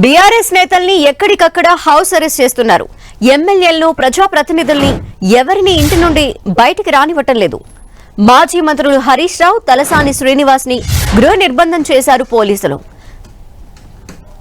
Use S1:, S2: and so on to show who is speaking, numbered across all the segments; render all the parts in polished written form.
S1: BRS నేతల్ని ఎక్కడికక్కడ house arrest చేస్తున్నారు. ఎమ్మెల్యేలను, ప్రజాప్రతినిధుల్ని ఎవరిని ఇంటి నుండి బయటికి రానివ్వటం లేదు. మాజీ మంత్రులు హరీష్ రావు, తలసాని శ్రీనివాస్ ని గృహ నిర్బంధం చేశారు పోలీసులు.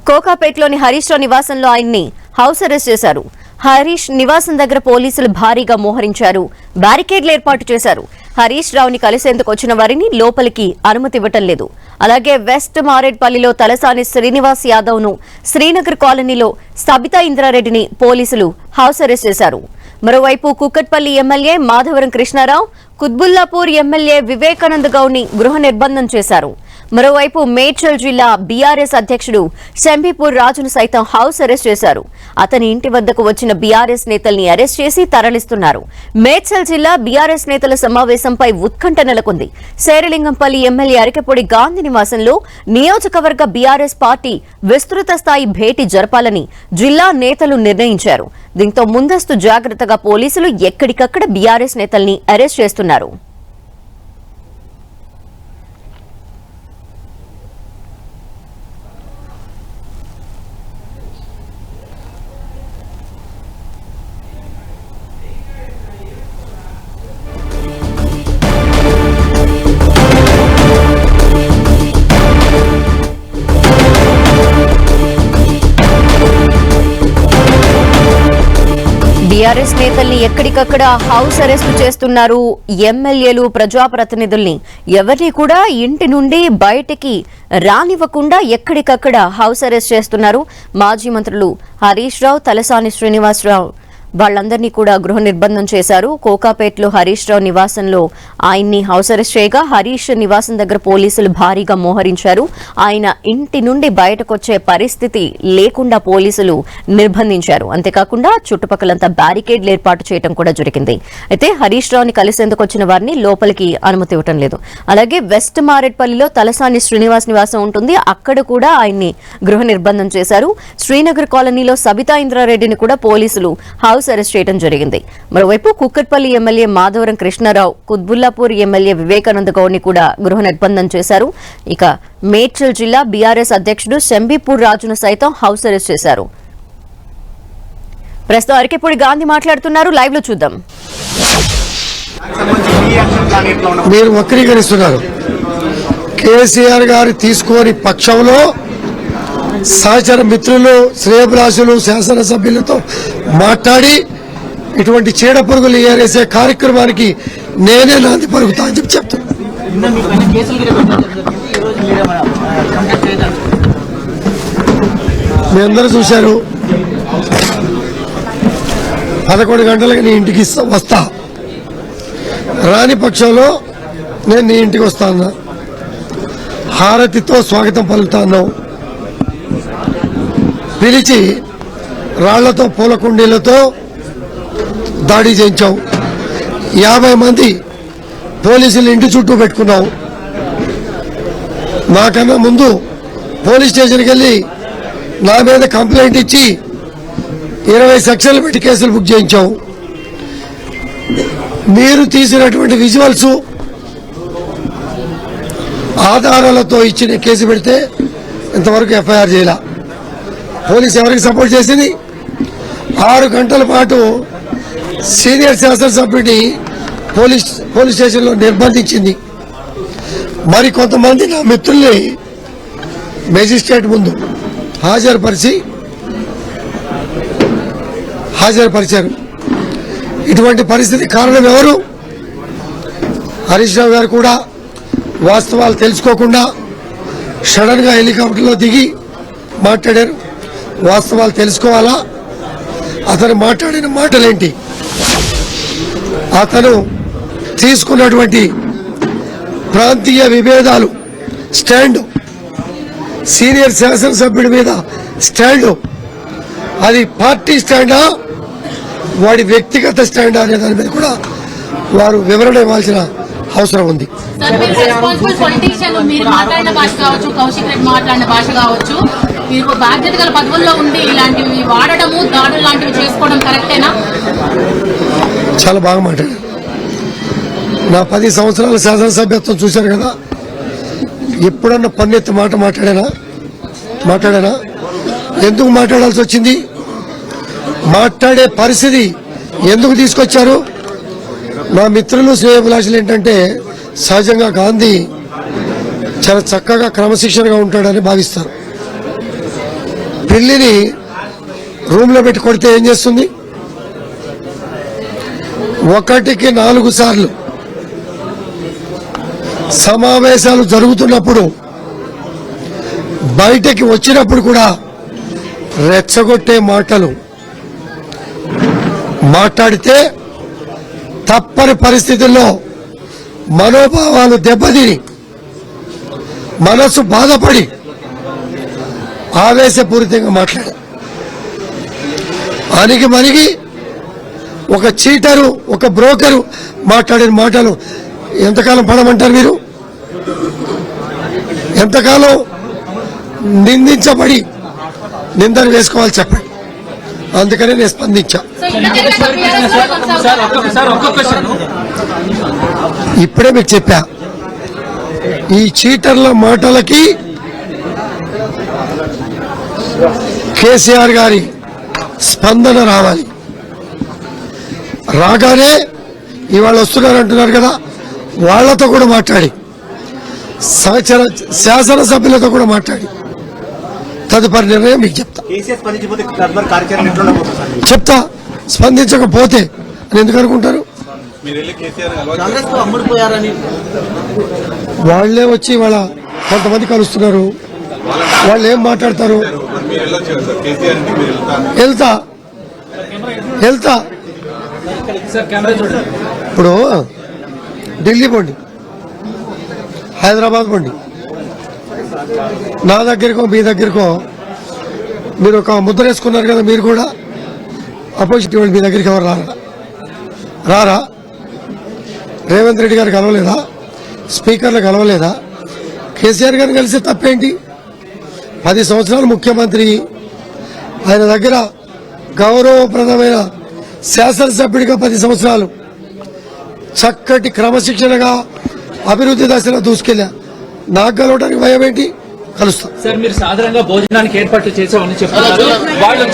S1: కోకాపేటలోని హరీష్ రావు నివాసంలో ఆయన్ని హౌస్ అరెస్ట్ చేశారు. హరీష్ నివాసం దగ్గర పోలీసులు భారీగా మోహరించారు, బ్యారికేడ్లు ఏర్పాటు చేశారు. హరీష్ రావుని కలిసేందుకు వచ్చిన వారిని లోపలికి అనుమతి ఇవ్వటం లేదు. అలాగే వెస్ట్ మారేడ్పల్లిలో తలసాని శ్రీనివాస్ యాదవ్ ను, శ్రీనగర్ కాలనీలో సబితా ఇంద్రారెడ్డిని పోలీసులు హౌస్ అరెస్ట్ చేశారు. మరోవైపు కుక్కట్పల్లి ఎమ్మెల్యే మాధవరం కృష్ణారావు, కుత్బుల్లాపూర్ ఎమ్మెల్యే వివేకానంద్ గౌడ్ ని గృహ నిర్బంధం చేశారు. మరోవైపు మేడ్చల్ జిల్లా బీఆర్ఎస్ అధ్యక్షుడు శంబీపూర్ రాజును సైతం హౌస్ అరెస్ట్ చేశారు. అతని ఇంటి వద్దకు వచ్చిన బీఆర్ఎస్ నేతల్ని అరెస్ట్ చేసి తరలిస్తున్నారు. మేడ్చల్ జిల్లా బీఆర్ఎస్ నేతల సమావేశంపై ఉత్కంఠ నెలకొంది. శేరిలింగంపల్లి ఎమ్మెల్యే అరికెపొడి గాంధీ నివాసంలో నియోజకవర్గ బీఆర్ఎస్ పార్టీ విస్తృత స్థాయి భేటీ జరపాలని జిల్లా నేతలు నిర్ణయించారు. దీంతో ముందస్తు జాగ్రత్తగా పోలీసులు ఎక్కడికక్కడ బీఆర్ఎస్ నేతల్ని అరెస్ట్ చేస్తున్నారు. బీఆర్ఎస్ నేతల్ని ఎక్కడికక్కడ హౌస్ అరెస్ట్ చేస్తున్నారు. ఎమ్మెల్యేలు, ప్రజాప్రతినిధుల్ని ఎవరిని కూడా ఇంటి నుండి బయటికి రానివ్వకుండా ఎక్కడికక్కడ హౌస్ అరెస్ట్ చేస్తున్నారు. మాజీ మంత్రులు హరీష్ రావు, తలసాని శ్రీనివాసరావు వాళ్ళందరినీ కూడా గృహ నిర్బంధం చేశారు. కోకాపేటలో హరీష్ రావు నివాసంలో ఆయన్ని హౌస్ అరెస్ట్ చేయగా, హరీష్ నివాసం దగ్గర పోలీసులు భారీగా మోహరించారు. ఆయన ఇంటి నుండి బయటకొచ్చే పరిస్థితి లేకుండా పోలీసులు నిర్బంధించారు. అంతేకాకుండా చుట్టుపక్కలంతా బ్యారికేడ్లు ఏర్పాటు చేయడం కూడా జరిగింది. అయితే హరీష్ రావుని కలిసేందుకు వచ్చిన వారిని లోపలికి అనుమతి ఇవ్వటం లేదు. అలాగే వెస్ట్ మారేడ్పల్లిలో తలసాని శ్రీనివాస్ నివాసం ఉంటుంది, అక్కడ కూడా ఆయన్ని గృహ నిర్బంధం చేశారు. శ్రీనగర్ కాలనీలో సబితా ఇంద్రారెడ్డిని కూడా పోలీసులు హౌస్ అరెస్ట్ చేయడం జరిగింది. మరోవైపు కుక్కట్పల్లి ఎమ్మెల్యే మాధవరం కృష్ణారావు, కుత్బుల్లాపూర్ ఎమ్మెల్యే వివేకానంద్ గౌడ్ ని కూడా గృహ నిర్బంధం చేశారు. ఇక మేడ్చల్ జిల్లా బీఆర్ఎస్ అధ్యక్షుడు శంబీపూర్ రాజును సైతం హౌస్ అరెస్ట్ చేశారు. ప్రస్తుతం అరికెపూడి గాంధీ మాట్లాడుతున్నారు, లైవ్ లో చూద్దాం.
S2: మీరు వక్రీకరిస్తున్నారు. కేసీఆర్ గారు తీసుకోని పక్షంలో సహచర మిత్రులు, శ్రేయభిలాషులు, శాసనసభ్యులతో మాట్లాడి ఇటువంటి చీడ పురుగులు ఏరేసే కార్యక్రమానికి నేనే నాంది పలుకుతా అని చెప్తాను. మీ అందరూ చూశారు, 11 గంటలకు నీ ఇంటికి వస్తా, రాని పక్షంలో నేను నీ ఇంటికి వస్తాను, హారతితో స్వాగతం పలుకుతాను. పిలిచి రాళ్లతో, పూల కుండీలతో దాడి చేయించావు. 50 మంది పోలీసులు ఇంటి చుట్టూ పెట్టుకున్నావు. నాకన్నా ముందు పోలీస్ స్టేషన్కి వెళ్ళి నా మీద కంప్లైంట్ ఇచ్చి 20 సెక్షన్లు పెట్టి కేసులు బుక్ చేయించావు. మీరు తీసినటువంటి విజువల్స్ ఆధారాలతో ఇచ్చిన కేసు పెడితే ఇంతవరకు ఎఫ్ఐఆర్ చేయాల. పోలీసు ఎవరికి సపోర్ట్ చేసింది? 6 గంటల పాటు సీనియర్ శాసనసభ్యుడిని పోలీస్ స్టేషన్లో నిర్బంధించింది. మరి కొంతమంది నా మిత్రుల్ని మేజిస్ట్రేట్ ముందు హాజరుపరిచారు. ఇటువంటి పరిస్థితి కారణం ఎవరు? హరీష్ రావు గారు కూడా వాస్తవాలు తెలుసుకోకుండా సడన్ గా హెలికాప్టర్లో దిగి మాట్లాడారు. వాస్తవాలు తెలుసుకోవాలా? అతను మాట్లాడిన మాటలేంటి, అతను తీసుకున్నటువంటి ప్రాంతీయ విభేదాలు స్టాండ్, సీనియర్ శాసనసభ్యుడి మీద స్టాండ్, అది పార్టీ స్టాండా, వాడి వ్యక్తిగత స్టాండా అనే దాని మీద కూడా వారు వివరణ ఇవ్వాల్సిన అవసరం ఉంది.
S3: మీరు మాట్లాడిన భాష కావచ్చు, కౌశిక్ రెడ్డి మాట్లాడిన భాష కావచ్చు, మీరు బాధ్యత గల పదవుల్లో ఉండి ఇలాంటివి వాడడము, దాడులు లాంటివి చేసుకోవడం కరెక్టేనా?
S2: చాలా బాగా మాట్లాడారు. నా 10 సంవత్సరాల శాసనసభ్యత్వం చూశారు కదా, ఎప్పుడన్నా పన్నెత్తి మాట మాట్లాడానా? ఎందుకు మాట్లాడాల్సి వచ్చింది? మాట్లాడే పరిస్థితి ఎందుకు తీసుకొచ్చారు? నా మిత్రులు శ్రేయోభిలాషులు ఏంటంటే సహజంగా గాంధీ చాలా చక్కగా క్రమశిక్షణగా ఉంటాడని భావిస్తారు. పిల్లిని రూమ్లో పెట్టి కొడితే ఏం చేస్తుంది? 1కి 4 సార్లు సమావేశాలు జరుగుతున్నప్పుడు బయటకి వచ్చినప్పుడు కూడా రెచ్చగొట్టే మాటలు మాట్లాడితే తప్పని పరిస్థితుల్లో మనోభావాలు దెబ్బతిని మనసు బాధపడి ఆవేశపూరితంగా మాట్లాడారు. అణిగి మణిగి ఒక చీటరు ఒక బ్రోకరు మాట్లాడిన మాటలు ఎంతకాలం పడమంటారు మీరు? ఎంతకాలం నిందించబడి నిందను వేసుకోవాలి చెప్పండి. అందుకనే నేను స్పందించా. ఇప్పుడే మీకు చెప్పా, ఈ చీటర్ల మాటలకి కేసీఆర్ గారి స్పందన రావాలి. రాగానే ఇవాళ వస్తున్నారు అంటున్నారు కదా, వాళ్లతో కూడా మాట్లాడి శాసనసభ్యులతో కూడా మాట్లాడి తదుపరి నిర్ణయం మీకు చెప్తా. చెప్తా. స్పందించకపోతే అని ఎందుకు అనుకుంటారు? వాళ్లే వచ్చి వాళ్ళ కొంతమంది కలుస్తున్నారు. వాళ్ళు ఏం మాట్లాడతారు? వెళ్తా ఇప్పుడు ఢిల్లీ పోండి, హైదరాబాద్ పోండి, నా దగ్గరకో మీ దగ్గరకో మీరు ఒక ముద్ర వేసుకున్నారు కదా, మీరు కూడా అపోజిట్ వాళ్ళు మీ దగ్గరికి ఎవరు రారా? రేవంత్ రెడ్డి గారు కలవలేదా? స్పీకర్లు కలవలేదా? కేసీఆర్ గారిని కలిసి తప్పేంటి? 10 సంవత్సరాలు ముఖ్యమంత్రి, ఆయన దగ్గర గౌరవప్రదమైన శాసనసభ్యుడిగా 10 సంవత్సరాలు చక్కటి క్రమశిక్షణగా అభివృద్ధి దశలో దూసుకెళ్ళా. నాకు కలవడానికి భయం ఏంటి? కలుస్తా.
S4: సార్, మీరు సాధారణంగా భోజనానికి ఏర్పాట్లు చేసామని చెప్తున్నారు. వాళ్ళు